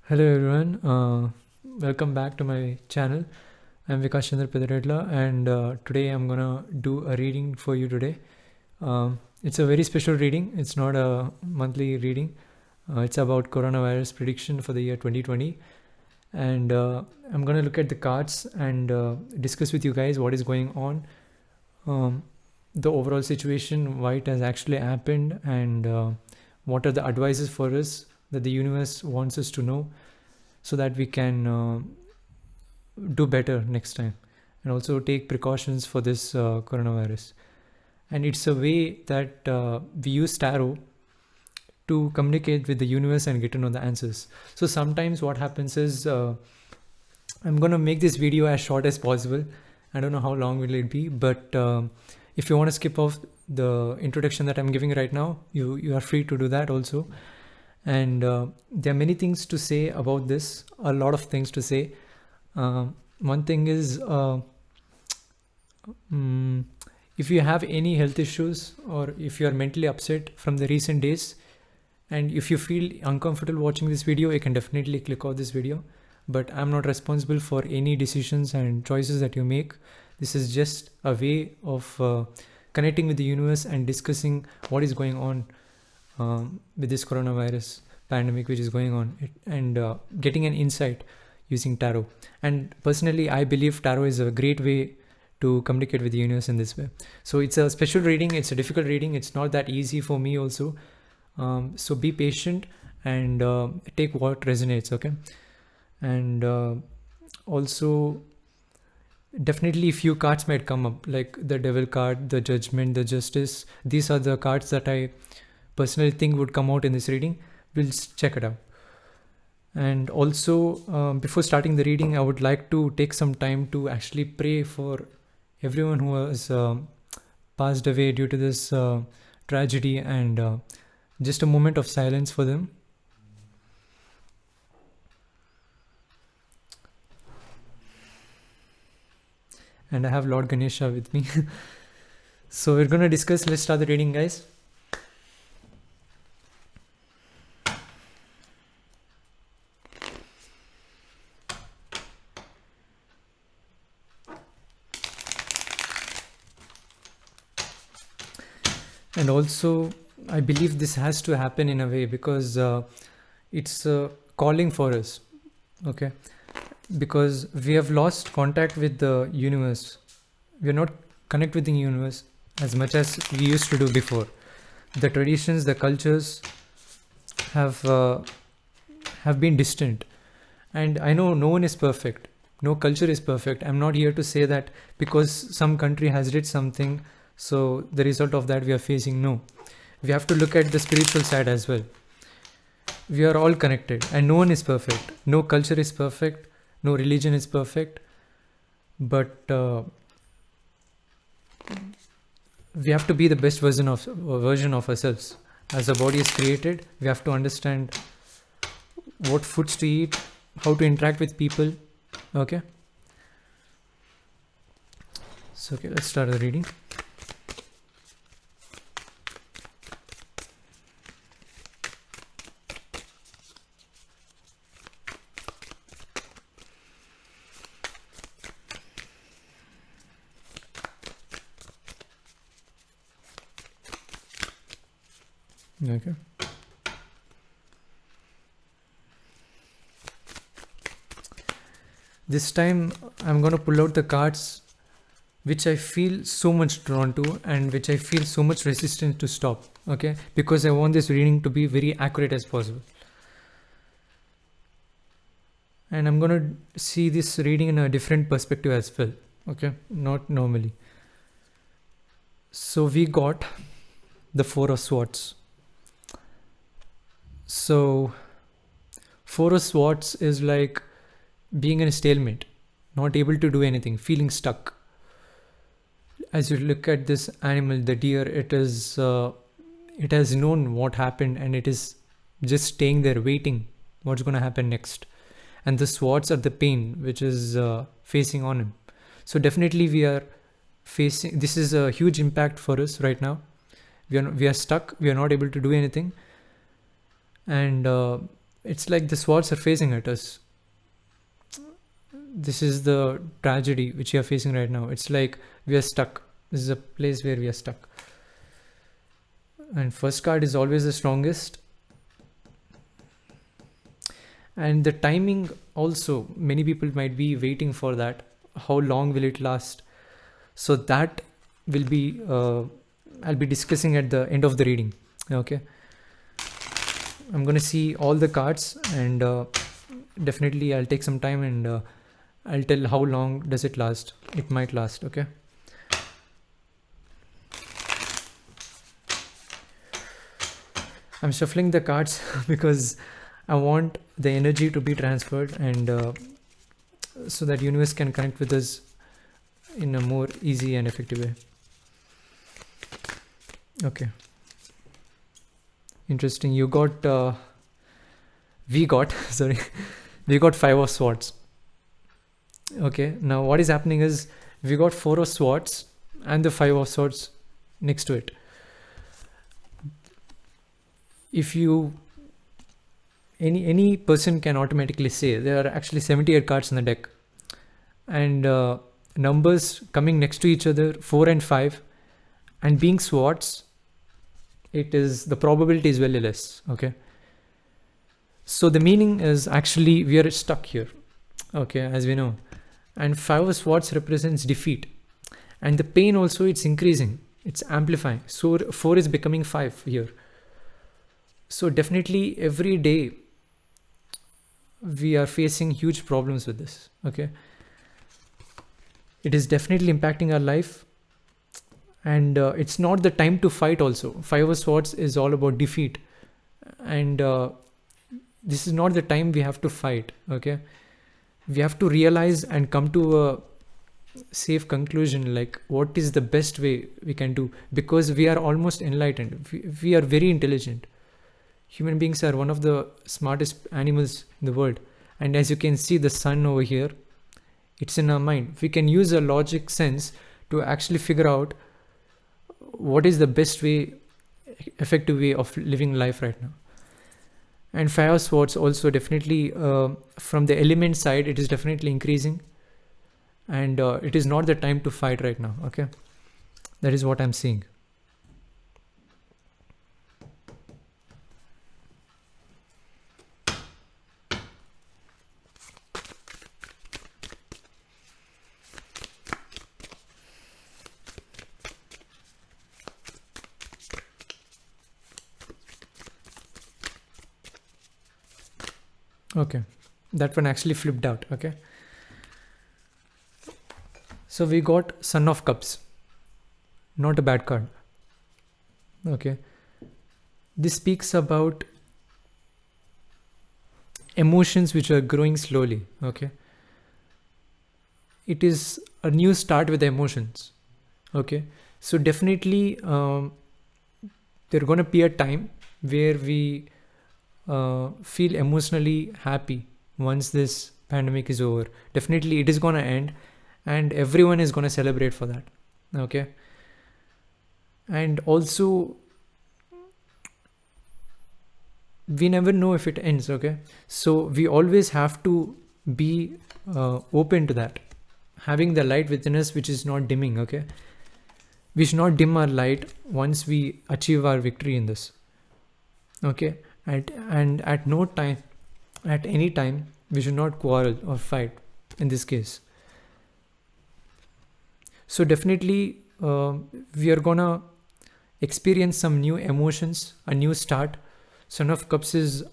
Hello everyone, welcome back to my channel. I'm Vikas Chandra Pedaredla and today I'm gonna do a reading for you today. It's a very special reading, it's not a monthly reading. It's about coronavirus prediction for the year 2020 and I'm gonna look at the cards and discuss with you guys what is going on, the overall situation, why it has actually happened, and what are the advices for us that the universe wants us to know so that we can do better next time and also take precautions for this coronavirus. And it's a way that we use tarot to communicate with the universe and get to know the answers. So sometimes what happens is I'm going to make this video as short as possible. I don't know how long will it be, but if you want to skip off the introduction that I'm giving right now, you are free to do that also. And there are many things to say about this, a lot of things to say. One thing is if you have any health issues or if you are mentally upset from the recent days and if you feel uncomfortable watching this video, you can definitely click off this video. But I'm not responsible for any decisions and choices that you make. This is just a way of connecting with the universe and discussing what is going on with this coronavirus pandemic which is going on, and getting an insight using tarot. And personally, I believe tarot is a great way to communicate with the universe in this way. So it's a special reading, it's a difficult reading, it's not that easy for me also. So be patient and take what resonates, okay? And also definitely few cards might come up, like the devil card, the judgment, the justice. These are the cards that I personally think would come out in this reading. We'll check it out. And also before starting the reading, I would like to take some time to actually pray for everyone who has passed away due to this tragedy, and just a moment of silence for them. And I have Lord Ganesha with me. So we're going to discuss. Let's start the reading, guys. And also, I believe this has to happen in a way because it's calling for us, okay? Because we have lost contact with the universe. We are not connected with the universe as much as we used to do before. The traditions, the cultures have been distant. And I know no one is perfect. No culture is perfect. I'm not here to say that because some country has did something, so the result of that we are facing. No. We have to look at the spiritual side as well. We are all connected and no one is perfect. No culture is perfect. No religion is perfect. But we have to be the best version of ourselves. As the body is created, we have to understand what foods to eat, how to interact with people. Okay. So okay, let's start the reading. Okay. This time I'm going to pull out the cards which I feel so much drawn to and which I feel so much resistant to stop, okay? Because I want this reading to be very accurate as possible. And I'm going to see this reading in a different perspective as well, okay? Not normally. So we got the Four of Swords. So Four of Swords is like being in a stalemate, not able to do anything, feeling stuck. As you look at this animal, the deer, it has known what happened and it is just staying there waiting what's going to happen next. And the swords are the pain which is facing on him. So definitely we are facing, this is a huge impact for us right now. We are stuck, we are not able to do anything. And it's like the swords are facing at us. This is the tragedy which we are facing right now. It's like we are stuck. This is a place where we are stuck. And first card is always the strongest. And the timing also, many people might be waiting for that. How long will it last? So that will be, I'll be discussing at the end of the reading. Okay. I'm going to see all the cards, and definitely I'll take some time, and I'll tell how long does it last. It might last. Okay. I'm shuffling the cards because I want the energy to be transferred, and so that universe can connect with us in a more easy and effective way. Okay. Interesting. You got, we got, sorry, we got 5 of swords. Okay. Now what is happening is we got 4 of swords and the 5 of swords next to it. If you, any person can automatically say there are actually 78 cards in the deck, and numbers coming next to each other, 4 and 5, and being swords, it is, the probability is very less. Okay. So the meaning is actually we are stuck here. Okay. As we know, and 5 of swords represents defeat, and the pain also, it's increasing, it's amplifying. So 4 is becoming 5 here. So definitely every day we are facing huge problems with this. Okay. It is definitely impacting our life, and it's not the time to fight also. 5 of swords is all about defeat, and this is not the time we have to fight. Okay. We have to realize and come to a safe conclusion, like what is the best way we can do, because we are almost enlightened. We are very intelligent. Human beings are one of the smartest animals in the world. And as you can see, the sun over here, it's in our mind. We can use a logic sense to actually figure out what is the best way, effective way of living life right now. And 5 of swords also definitely, from the element side, it is definitely increasing. And it is not the time to fight right now. Okay. That is what I'm seeing. Okay, that one actually flipped out. Okay, so we got Son of Cups, not a bad card. Okay, this speaks about emotions which are growing slowly. Okay, it is a new start with the emotions. Okay, so definitely there gonna be a time where we feel emotionally happy once this pandemic is over. Definitely it is gonna end, and everyone is gonna celebrate for that. Okay, and also we never know if it ends. Okay, so we always have to be open to that, having the light within us which is not dimming. Okay, we should not dim our light once we achieve our victory in this. Okay, and at no time, at any time, we should not quarrel or fight in this case. So definitely we are gonna experience some new emotions, a new start. Son of Cups is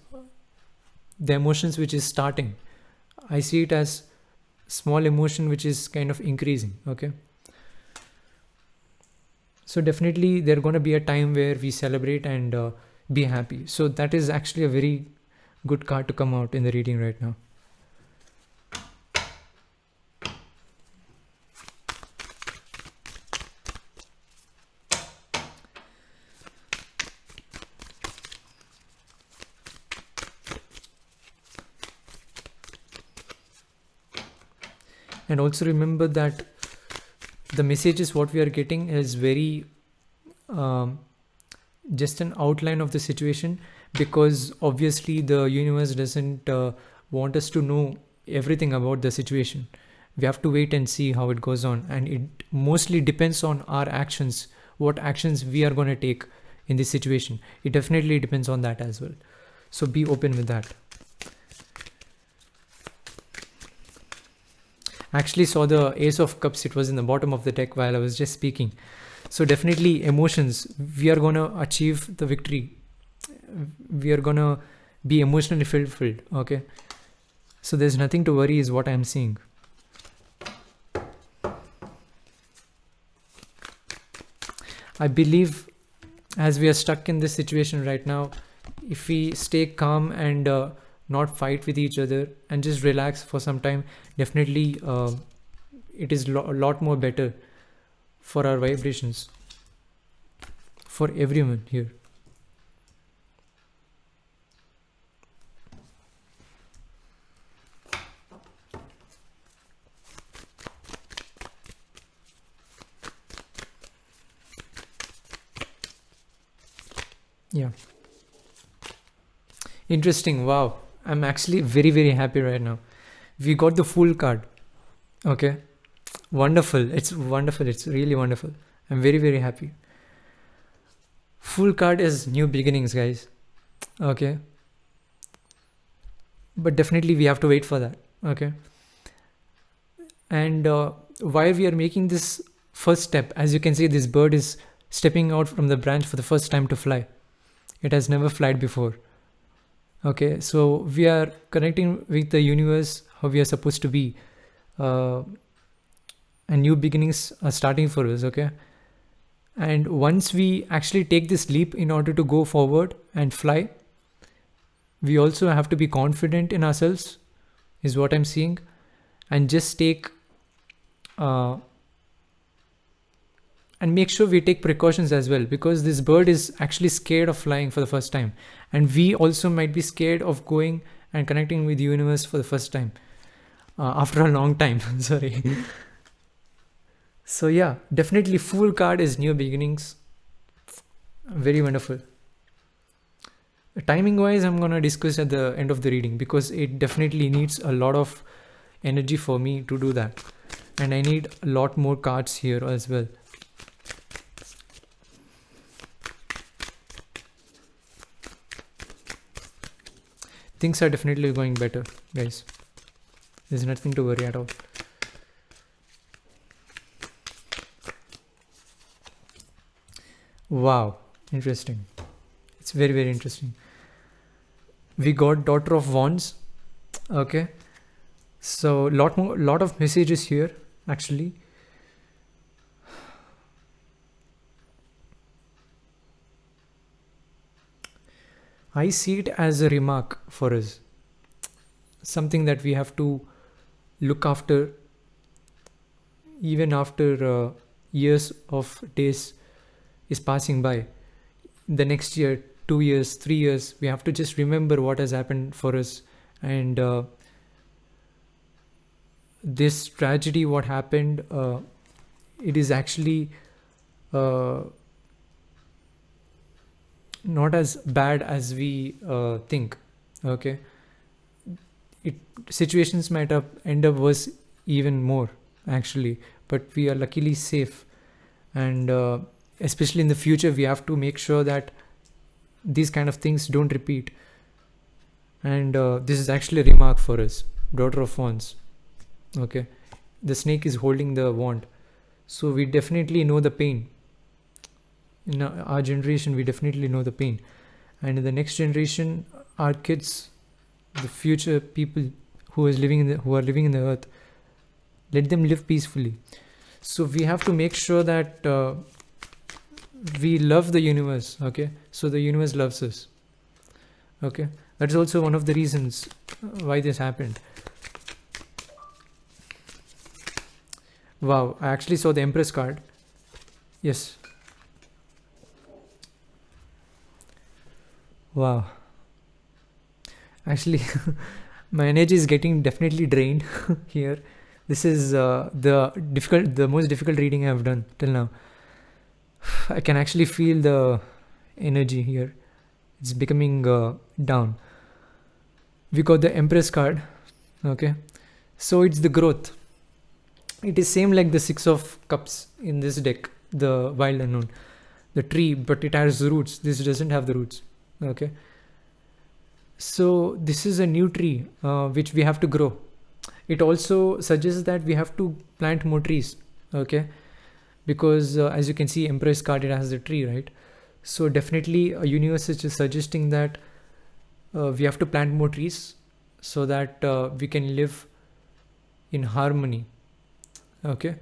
the emotions which is starting. I see it as small emotion which is kind of increasing. Okay, so definitely there gonna be a time where we celebrate and be happy. So that is actually a very good card to come out in the reading right now. And also remember that the messages what we are getting is very just an outline of the situation, because obviously the universe doesn't want us to know everything about the situation. We have to wait and see how it goes on, and it mostly depends on our actions, what actions we are going to take in this situation. It definitely depends on that as well. So be open with that. Actually saw the Ace of Cups. It was in the bottom of the deck while I was just speaking. So definitely emotions. We are going to achieve the victory. We are going to be emotionally fulfilled. Okay. So there's nothing to worry is what I'm seeing. I believe as we are stuck in this situation right now, if we stay calm and not fight with each other and just relax for some time, definitely it is a lot more better for our vibrations, for everyone here. Yeah. Interesting. Wow. I'm actually very, very happy right now. We got the Fool card. Okay. Wonderful. It's wonderful. It's really wonderful. I'm very, very happy. Fool card is new beginnings, guys. Okay. But definitely we have to wait for that. Okay. And while we are making this first step, as you can see, this bird is stepping out from the branch for the first time to fly. It has never flown before. Okay, so we are connecting with the universe how we are supposed to be, and new beginnings are starting for us. Okay, and once we actually take this leap in order to go forward and fly, we also have to be confident in ourselves, is what I'm seeing, and just take and make sure we take precautions as well, because this bird is actually scared of flying for the first time, and we also might be scared of going and connecting with the universe for the first time after a long time. Sorry. So yeah, definitely Fool card is new beginnings. Very wonderful. Timing wise, I'm gonna discuss at the end of the reading, because it definitely needs a lot of energy for me to do that, and I need a lot more cards here as well. Things are definitely going better, guys. There's nothing to worry at all. Wow, interesting. It's very, very interesting. We got Daughter of Wands. Okay, so lot of messages here actually. I see it as a remark for us, something that we have to look after even after years of days is passing by. The next year, 2 years, 3 years, we have to just remember what has happened for us, and this tragedy, what happened, it is actually not as bad as we think. Okay, situations might end up worse even more actually, but we are luckily safe, and especially in the future we have to make sure that these kind of things don't repeat. And this is actually a remark for us, Daughter of Wands. Okay, the snake is holding the wand, so we definitely know the pain. In our generation, we definitely know the pain, and in the next generation, our kids, the future people who are living in the earth, let them live peacefully. So we have to make sure that we love the universe. Okay, so the universe loves us. Okay, that's also one of the reasons why this happened. Wow, I actually saw the Empress card. Yes. Wow. Actually, my energy is getting definitely drained here. This is the most difficult reading I've done till now. I can actually feel the energy here. it's becoming down. We got the Empress card. Okay, so it's the growth. It is same like the Six of Cups in this deck, the Wild Unknown, the tree, but it has roots. This doesn't have the roots. Okay, so this is a new tree which we have to grow. It also suggests that we have to plant more trees. Okay, because as you can see, Empress card, it has the tree, right? So definitely a universe is just suggesting that we have to plant more trees so that we can live in harmony. Okay,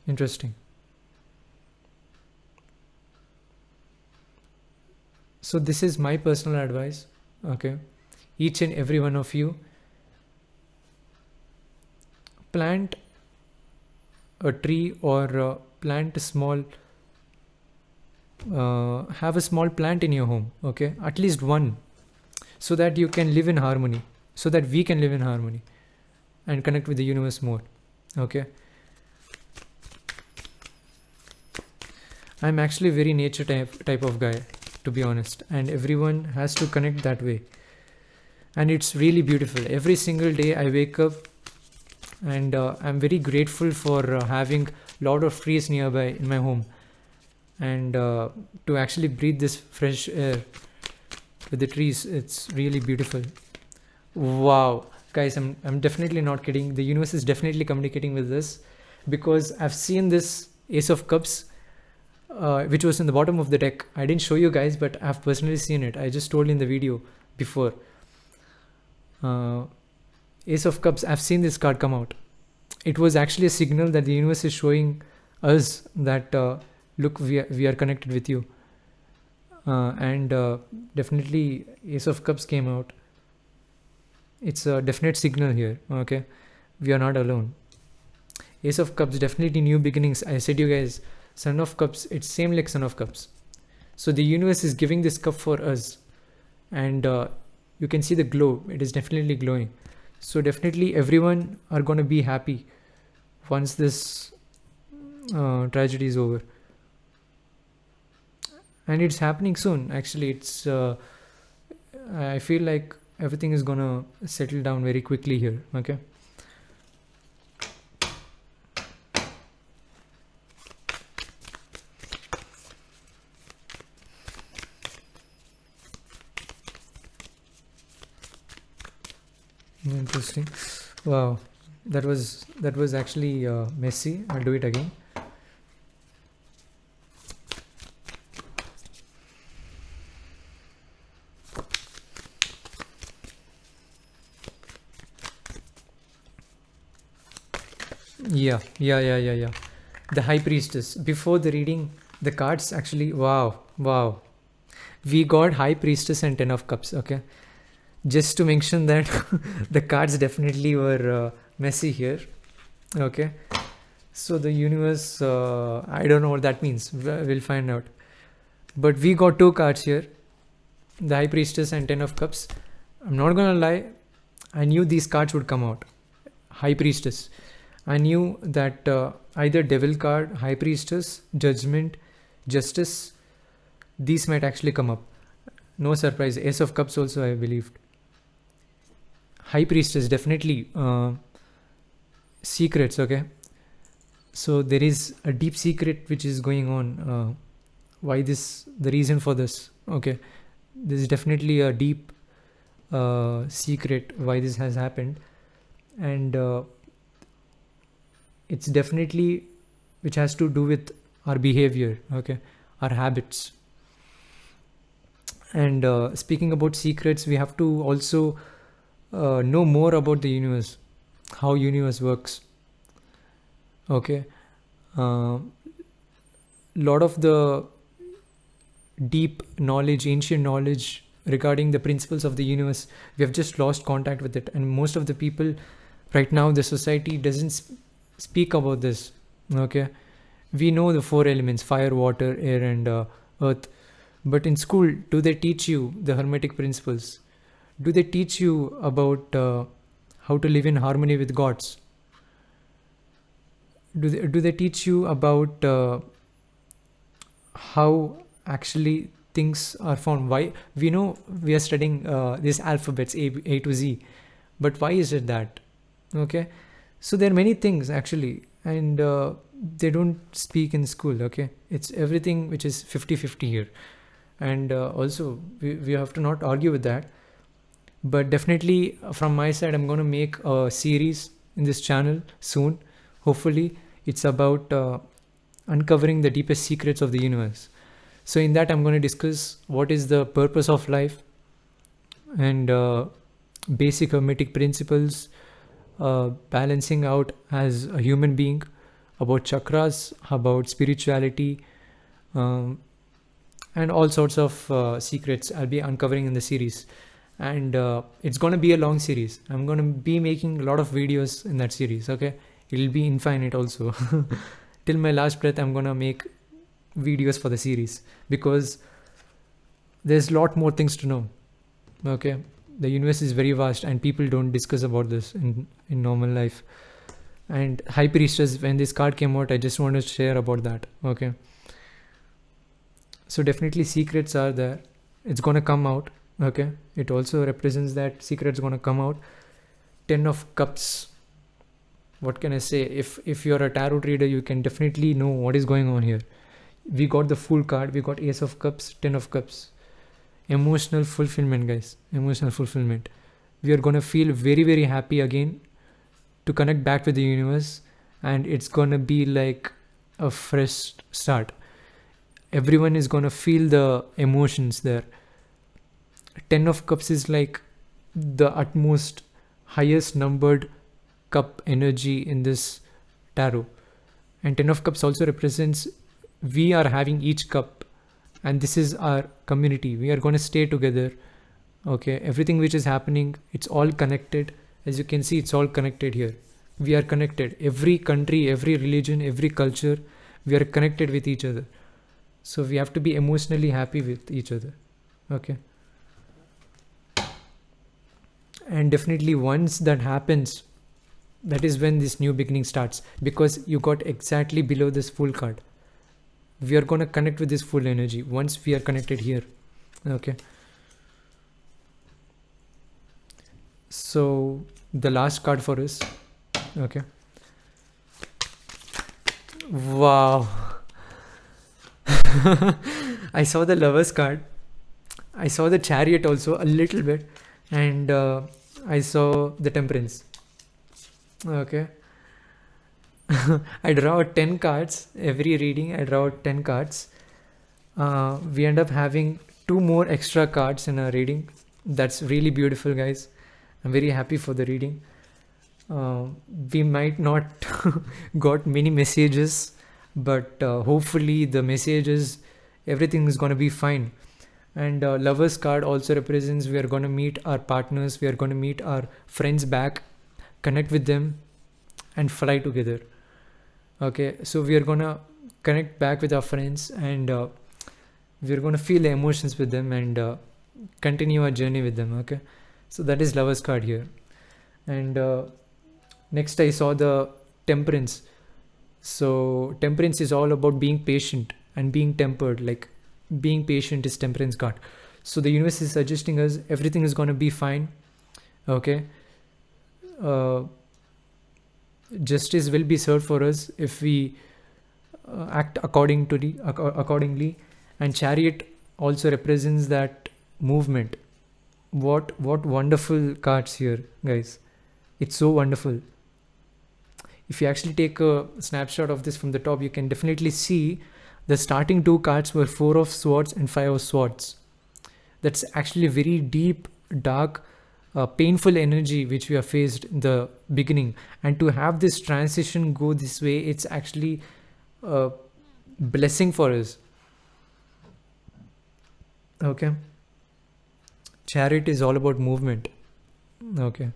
interesting. So this is my personal advice. Okay, each and every one of you, plant a tree or plant a small have a small plant in your home. Okay, at least one, so that you can live in harmony, so that we can live in harmony and connect with the universe more. Okay, I'm actually a very nature type of guy, to be honest, and everyone has to connect that way. And it's really beautiful. Every single day I wake up and I'm very grateful for having a lot of trees nearby in my home, and to actually breathe this fresh air with the trees. It's really beautiful. Wow, guys, I'm definitely not kidding. The universe is definitely communicating with this, because I've seen this Ace of Cups which was in the bottom of the deck. I didn't show you guys, but I've personally seen it. I just told in the video before. Ace of Cups, I've seen this card come out. It was actually a signal that the universe is showing us that look, we are connected with you. And definitely Ace of Cups came out. It's a definite signal here. Okay, we are not alone. Ace of Cups, definitely new beginnings. I said you guys, Son of Cups, it's same like Son of Cups. So the universe is giving this cup for us, and you can see the glow. It is definitely glowing. So definitely everyone are going to be happy once this tragedy is over, and it's happening soon. Actually, it's I feel like everything is gonna settle down very quickly here. Okay, interesting. Wow, that was actually messy. I'll do it again. Yeah. The High Priestess. Before the reading, the cards actually, wow. We got High Priestess and Ten of Cups. Okay, just to mention that the cards definitely were messy here. Okay, so the universe, I don't know what that means. We'll find out. But we got two cards here, the High Priestess and Ten of Cups. I'm not gonna lie, I knew these cards would come out. High Priestess, I knew that either Devil card, High Priestess, Judgment, Justice, these might actually come up. No surprise. Ace of Cups also, I believed. High Priestess, definitely secrets. Okay, so there is a deep secret which is going on. Why this, the reason for this. Okay, this is definitely a deep secret why this has happened, and it's definitely which has to do with our behavior. Okay, our habits. And speaking about secrets, we have to also know more about the universe, how universe works. Okay, lot of the deep knowledge, ancient knowledge regarding the principles of the universe, we have just lost contact with it, and most of the people right now, the society doesn't speak about this. Okay, we know the four elements: fire, water, air, and earth. But in school, do they teach you the hermetic principles? Do they teach you about how to live in harmony with gods? Do they teach you about how actually things are found. Why? We know we are studying these alphabets A to Z, but why is it that? Okay, so there are many things actually, and they don't speak in school. Okay, it's everything which is 50-50 here, and also we have to not argue with that. But definitely from my side, I'm going to make a series in this channel soon. Hopefully it's about uncovering the deepest secrets of the universe. So in that, I'm going to discuss what is the purpose of life, and basic hermetic principles, balancing out as a human being, about chakras, about spirituality, and all sorts of secrets I'll be uncovering in the series. And it's going to be a long series. I'm going to be making a lot of videos in that series. Okay, it'll be infinite also. Till my last breath, I'm going to make videos for the series, because there's a lot more things to know. Okay, the universe is very vast and people don't discuss about this in normal life. And High Priestess, when this card came out, I just want to share about that. Okay, so definitely secrets are there. It's going to come out. Okay, it also represents that secret's going to come out. 10 of Cups. What can I say? If you're a tarot reader, you can definitely know what is going on here. We got the Fool card, we got Ace of Cups, 10 of Cups. Emotional fulfillment, guys. Emotional fulfillment. We are going to feel very, very happy again to connect back with the universe, and it's going to be like a fresh start. Everyone is going to feel the emotions there. 10 of Cups is like the utmost highest numbered cup energy in this tarot. And 10 of Cups also represents we are having each cup, and this is our community. We are going to stay together. Okay, everything which is happening, it's all connected. As you can see, it's all connected here. We are connected. Every country, every religion, every culture, we are connected with each other. So we have to be emotionally happy with each other. Okay. And definitely once that happens, that is when this new beginning starts, because you got exactly below this Fool card. We are going to connect with this full energy once we are connected here. Okay, so the last card for us. Okay, wow. I saw the Lovers card, I saw the Chariot also a little bit, and I saw the Temperance. Okay. I draw 10 cards every reading. I draw 10 cards. We end up having 2 more extra cards in our reading. That's really beautiful, guys. I'm very happy for the reading. We might not got many messages, but hopefully the messages, everything is going to be fine. And Lovers card also represents we are going to meet our partners, we are going to meet our friends back, connect with them, and fly together. Okay, so we are gonna connect back with our friends, and we're gonna feel the emotions with them, and continue our journey with them. Okay, so that is Lovers card here. And next I saw the Temperance. So Temperance is all about being patient and being tempered. Like being patient is Temperance card. So the universe is suggesting us everything is gonna be fine. Okay, justice will be served for us if we act accordingly. And Chariot also represents that movement. What wonderful cards here, guys. It's so wonderful. If you actually take a snapshot of this from the top, you can definitely see the starting 2 cards were 4 of Swords and 5 of Swords. That's actually very deep, dark, painful energy which we have faced in the beginning, and to have this transition go this way, it's actually a blessing for us. Okay, Chariot is all about movement. Okay,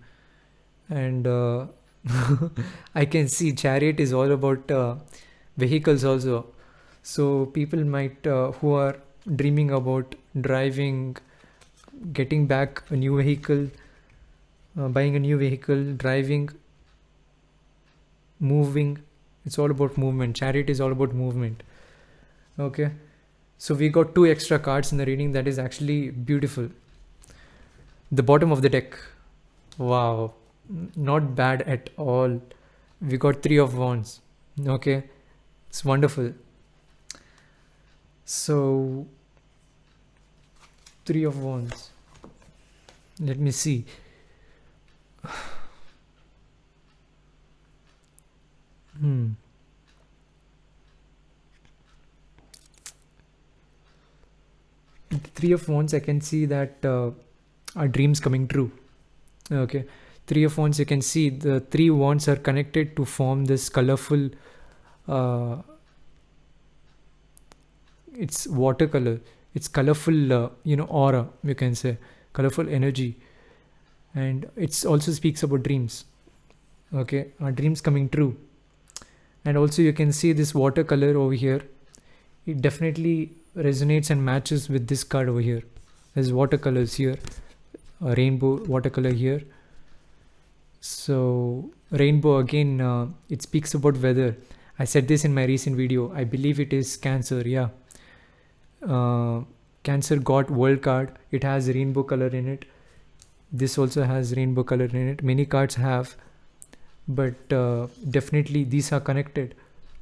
and I can see Chariot is all about vehicles also. So people might who are dreaming about driving, getting back a new vehicle, buying a new vehicle, driving, moving. It's all about movement. Chariot is all about movement. Okay, So we got 2 extra cards in the reading. That is actually beautiful. The bottom of the deck, wow, not bad at all. We got 3 of wands. Okay, it's wonderful. So 3 of wands, let me see. The 3 of wands, I can see that our dreams coming true. Okay, 3 of wands, you can see the 3 wands are connected to form this colorful it's watercolor, it's colorful aura, you can say, colorful energy. And it also speaks about dreams. Okay, our dreams coming true. And also you can see this watercolor over here, it definitely resonates and matches with this card over here. There's watercolors here, a rainbow watercolor here. So rainbow again, it speaks about weather. I said this in my recent video. I believe it is Cancer. Yeah, Cancer got world card. It has rainbow color in it. This also has rainbow color in it. Many cards have, but definitely these are connected.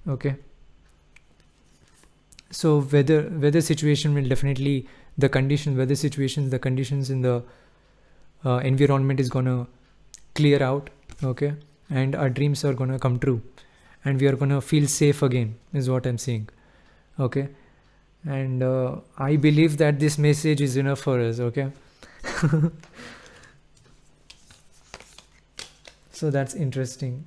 Okay, so weather situation will definitely, the condition, weather situations, the conditions in the environment is gonna clear out. Okay, and our dreams are gonna come true, and we are gonna feel safe again, is what I'm saying. Okay, and I believe that this message is enough for us. Okay. So that's interesting.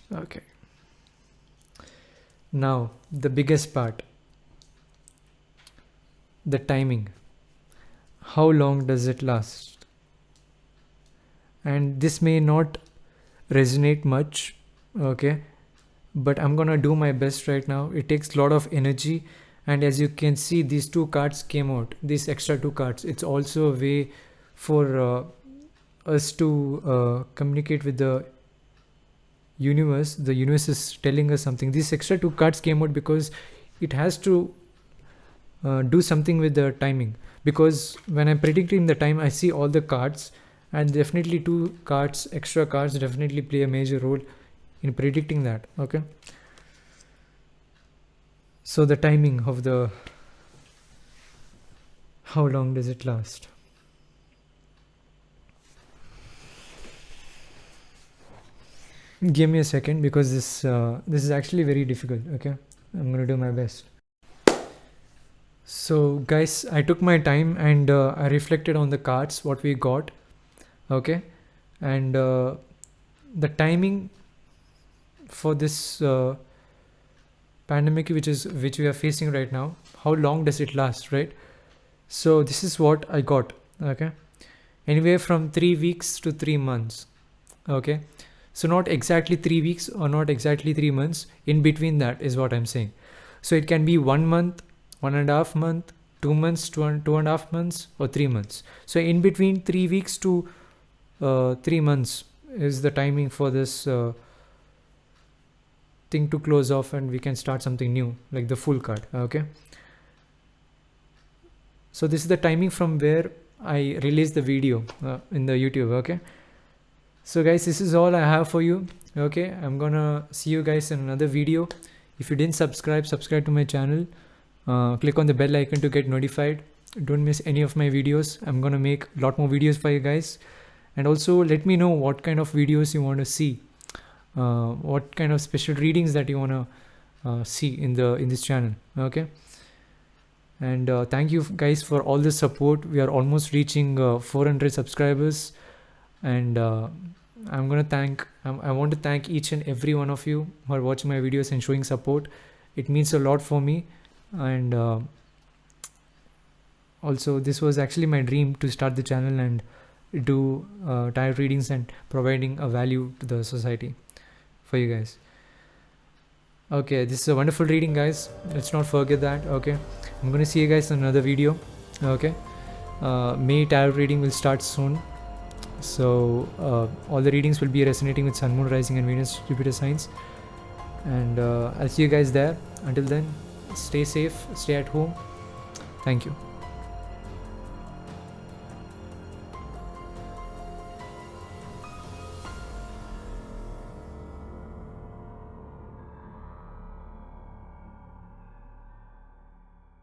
Okay, now the biggest part, the timing. How long does it last? And this may not resonate much, okay, but I'm gonna do my best right now. It takes a lot of energy, and as you can see, these 2 cards came out, these extra 2 cards. It's also a way for us to communicate with the universe. The universe is telling us something. These extra 2 cards came out because it has to do something with the timing, because when I'm predicting the time, I see all the cards, and definitely 2 cards, extra cards, definitely play a major role in predicting that. Okay, so the timing of the, how long does it last? Give me a second, because this is actually very difficult. Okay, I'm gonna do my best. So guys, I took my time, and I reflected on the cards what we got. Okay, and the timing for this pandemic which we are facing right now, how long does it last, right? So this is what I got. Okay, anywhere from 3 weeks to 3 months. Okay, so not exactly 3 weeks or not exactly 3 months, in between that is what I'm saying. So it can be 1 month, 1.5 month, 2 months, 2.5 months, or 3 months. So in between 3 weeks to 3 months is the timing for this thing to close off, and we can start something new, like the Fool card. Okay, so this is the timing from where I released the video in the YouTube. Okay, so guys, this is all I have for you. Okay, I'm gonna see you guys in another video. If you didn't subscribe to my channel. Click on the bell icon to get notified. Don't miss any of my videos. I'm gonna make a lot more videos for you guys, and also let me know what kind of videos you want to see, what kind of special readings that you want to see in this channel. Okay, and thank you guys for all the support. We are almost reaching 400 subscribers, and I want to thank each and every one of you who are watching my videos and showing support. It means a lot for me. And also, this was actually my dream to start the channel and do tarot readings and providing a value to the society for you guys. Okay, this is a wonderful reading, guys. Let's not forget that. Okay, I'm gonna see you guys in another video. Okay, May tarot reading will start soon. So all the readings will be resonating with Sun, Moon, Rising and Venus, Jupiter signs. And I'll see you guys there. Until then, stay safe, stay at home. Thank you.